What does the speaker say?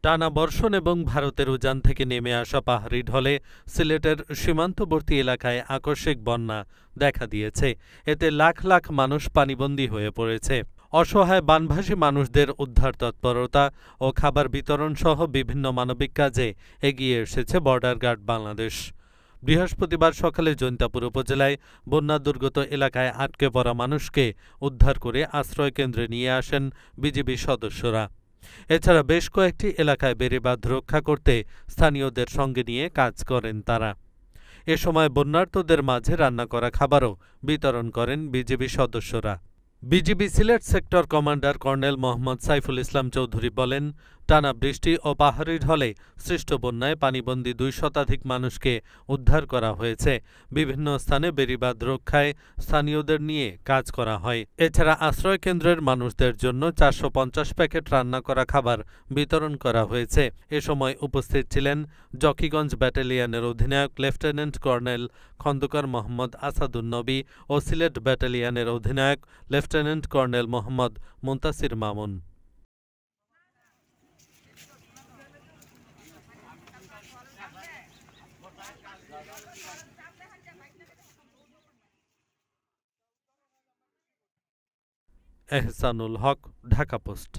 টানা বর্ষণ এবং ভারতের উজান থেকে নেমে আসা পাহাড়ি ঢলে সিলেটের সীমান্তবর্তী এলাকায় আকস্মিক বন্যা দেখা দিয়েছে। এতে লাখ লাখ মানুষ পানিবন্দী হয়ে পড়েছে। অসহায় বানভাসী মানুষদের উদ্ধার তৎপরতা ও খাবার বিতরণ সহ বিভিন্ন মানবিক কাজে এগিয়ে এসেছে বর্ডার গার্ড বাংলাদেশ। বৃহস্পতিবার সকালে জৈন্তাপুর উপজেলায় বন্যা দুর্গত এলাকায় আটকে পড়া মানুষকে উদ্ধার করে আশ্রয়কেন্দ্রে নিয়ে আসেন বিজিবি সদস্যরা। এছাড়া বেশ কয়েকটি এলাকায় বেড়িবাঁধ রক্ষা করতে স্থানীয়দের সঙ্গে নিয়ে কাজ করেন তারা। এ সময় বন্যার্তদের মাঝে রান্না করা খাবারও বিতরণ করেন বিজিবি সদস্যরা। BGB Sylhet sector commander colonel Mohammad Saiful Islam Chowdhury বলেন, টানা বৃষ্টি ও পাহাড়ি ঢলে সৃষ্ট বন্যায় পানিবন্দী ২ শতাধিক মানুষকে উদ্ধার করা হয়েছে। বিভিন্ন স্থানে বেড়িবাঁধ রক্ষায় স্থানীয়দের নিয়ে কাজ করা হয়। এছাড়া আশ্রয়কেন্দ্রের মানুষদের জন্য ৪৫০ প্যাকেট রান্না করা খাবার বিতরণ করা হয়েছে। এ সময় উপস্থিত ছিলেন জকিগঞ্জ ব্যাটালিয়নের অধিনায়ক লেফটেন্যান্ট কর্নেল খন্দকার মোহাম্মদ আসাদুন্নবী ও সিলেট ব্যাটালিয়নের অধিনায়ক লেফটেন্যান্ট কর্নেল মোহাম্মদ মুনতাসির মামুন। এহসানুল হক, ঢাকা পোস্ট।